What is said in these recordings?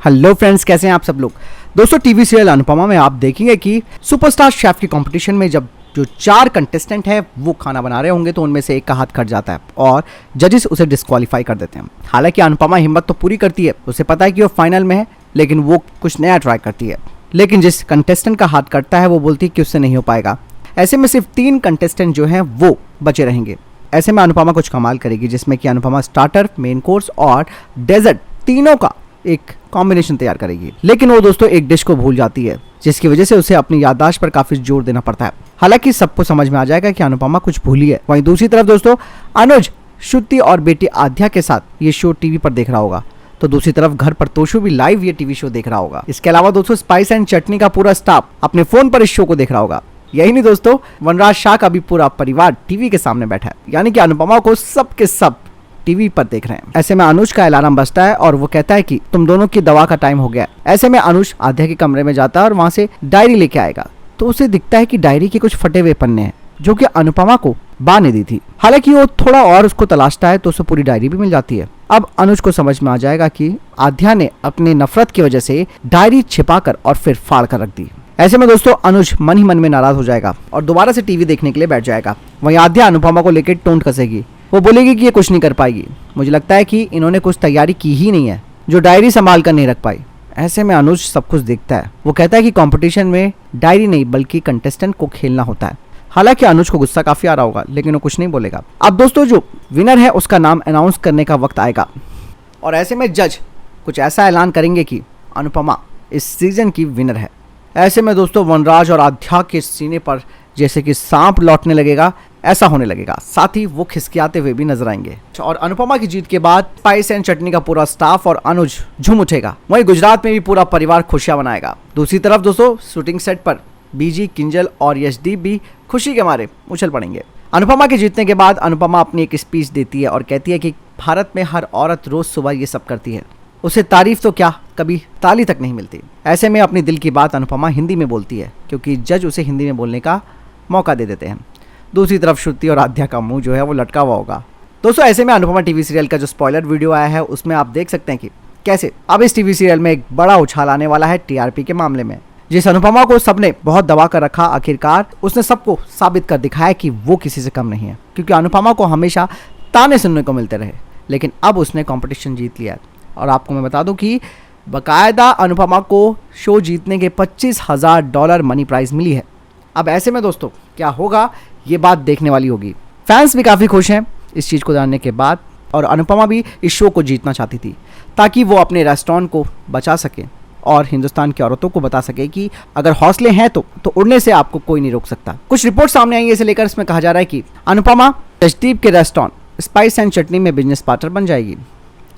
Hello friends, कैसे हैं आप सब लोग। दोस्तों, टीवी सीरियल अनुपमा में आप देखेंगे कि सुपरस्टार शेफ की कंपटीशन में जब जो 4 कंटेस्टेंट हैं वो खाना बना रहे होंगे तो उनमें से एक का हाथ कट जाता है और जजेस उसे डिस्क्वालीफाई कर देते हैं। हालांकि अनुपमा हिम्मत तो पूरी करती है, उसे पता है कि वो फाइनल में है, लेकिन वो कुछ नया ट्राई करती है। लेकिन जिस कंटेस्टेंट का हाथ कटता है वो बोलती है कि उससे नहीं हो पाएगा। ऐसे में सिर्फ 3 कंटेस्टेंट जो हैं वो बचे रहेंगे। ऐसे में अनुपमा कुछ कमाल करेगी, जिसमें कि अनुपमा स्टार्टर, मेन कोर्स और डेजर्ट तीनों का एक कॉम्बिनेशन तैयार करेगी। लेकिन वो दोस्तों एक डिश को भूल जाती है, जिसकी वजह से उसे अपनी याददाश्त पर काफी जोर देना पड़ता है। हालांकि सबको समझ में आ जाएगा कि अनुपमा कुछ भूली है। वहीं दूसरी तरफ दोस्तों अनुज श्रुति और बेटी आध्या के साथ ये शो टीवी पर देख रहा होगा, तो दूसरी तरफ घर पर तोशु भी लाइव ये टीवी शो देख रहा होगा। इसके अलावा दोस्तों स्पाइस एंड चटनी का पूरा स्टाफ अपने फोन पर इस शो को देख रहा होगा। यही नहीं दोस्तों, वनराज शाह का भी पूरा परिवार टीवी के सामने बैठा है, यानी कि अनुपमा को सब के सब टीवी पर देख रहे हैं। ऐसे में अनुज का अलार्म बजता है और वो कहता है कि तुम दोनों की दवा का टाइम हो गया। ऐसे में अनुज आध्या के कमरे में जाता है और वहां से डायरी लेके आएगा, तो उसे दिखता है कि डायरी के कुछ फटे हुए पन्ने हैं जो कि अनुपमा को बा ने दी थी। हालांकि वो थोड़ा और उसको तलाशता है तो उसे पूरी डायरी भी मिल जाती है। अब अनुज को समझ में आ जाएगा कि आध्या ने अपनी नफरत की वजह से डायरी छिपाकर और फिर फाड़ कर रख दी। ऐसे में दोस्तों अनुज मन ही मन में नाराज हो जाएगा और दोबारा से टीवी देखने के लिए बैठ जाएगा। वहीं आध्या अनुपमा को लेकर टोंट कसेगी। वो बोलेगी कि ये कुछ नहीं कर पाएगी। मुझे लगता है कि इन्होंने कुछ तैयारी की ही नहीं है जो डायरी संभाल कर नहीं रख पाई। ऐसे में अनुज सब कुछ देखता है। वो कहता है कि कंपटीशन में डायरी नहीं बल्कि कंटेस्टेंट को खेलना होता है। हालांकि अनुज को गुस्सा काफी आ रहा होगा, लेकिन वो कुछ नहीं बोलेगा। अब दोस्तों जो विनर है उसका नाम अनाउंस करने का वक्त आएगा और ऐसे में जज कुछ ऐसा ऐलान करेंगे कि अनुपमा इस सीजन की विनर है। ऐसे में दोस्तों वनराज और आध्या के सीने पर जैसे कि सांप लौटने लगेगा, ऐसा होने लगेगा। साथ ही वो खिसकियाते हुए भी नजर आएंगे और अनुपमा की जीत के बाद स्पाइस एंड चटनी का पूरा स्टाफ और अनुज झूम उठेगा। वहीं गुजरात में भी पूरा परिवार खुशियां मनाएगा। दूसरी तरफ दोस्तों शूटिंग सेट पर बीजी, किंजल और यशदीप भी खुशी के मारे उछल पड़ेंगे। अनुपमा के जीतने के बाद अनुपमा अपनी एक स्पीच देती है और कहती है कि भारत में हर औरत रोज सुबह ये सब करती है, उसे तारीफ तो क्या कभी ताली तक नहीं मिलती। ऐसे में अपनी दिल की बात अनुपमा हिंदी में बोलती है, क्योंकि जज उसे हिंदी में बोलने का मौका दे देते हैं। दूसरी तरफ श्रुति और आध्या का मुंह जो है वो लटका हुआ होगा। दोस्तों ऐसे में अनुपमा टीवी सीरियल का जो स्पॉइलर वीडियो आया है उसमें आप देख सकते हैं कि कैसे अब इस टीवी सीरियल में एक बड़ा उछाल आने वाला है टीआरपी के मामले में। जिस अनुपमा को सबने बहुत दबा कर रखा, आखिरकार उसने सबको साबित कर दिखाया कि वो किसी से कम नहीं है, क्योंकि अनुपमा को हमेशा ताने सुनने को मिलते रहे, लेकिन अब उसने कॉम्पिटिशन जीत लिया। और आपको मैं बता दूं कि बाकायदा अनुपमा को शो जीतने के $25,000 मनी प्राइज मिली है। अब ऐसे में दोस्तों क्या होगा ये बात देखने वाली होगी। फैंस भी काफ़ी खुश हैं इस चीज़ को जानने के बाद, और अनुपमा भी इस शो को जीतना चाहती थी ताकि वो अपने रेस्टोरेंट को बचा सके और हिंदुस्तान की औरतों को बता सके कि अगर हौसले हैं तो उड़ने से आपको कोई नहीं रोक सकता। कुछ रिपोर्ट सामने आई है, इसे लेकर इसमें कहा जा रहा है कि अनुपमा यशदीप के रेस्टोरेंट स्पाइस एंड चटनी में बिजनेस पार्टनर बन जाएगी।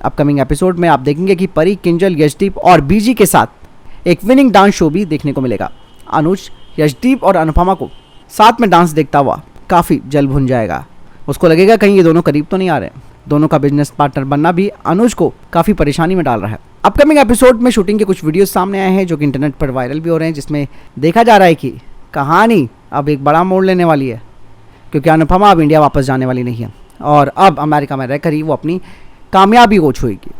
अपकमिंग एपिसोड में आप देखेंगे कि परी, किंजल, यशदीप और बीजी के साथ एक विनिंग डांस शो भी देखने को मिलेगा। अनुज यशदीप और अनुपमा को साथ में डांस देखता हुआ काफ़ी जल भुन जाएगा। उसको लगेगा कहीं ये दोनों करीब तो नहीं आ रहे। दोनों का बिजनेस पार्टनर बनना भी अनुज को काफ़ी परेशानी में डाल रहा है। अपकमिंग एपिसोड में शूटिंग के कुछ वीडियोस सामने आए हैं जो कि इंटरनेट पर वायरल भी हो रहे हैं, जिसमें देखा जा रहा है कि कहानी अब एक बड़ा मोड़ लेने वाली है, क्योंकि अनुपमा अब इंडिया वापस जाने वाली नहीं है और अब अमेरिका में रहकर ही वो अपनी कामयाबी को छुएगी।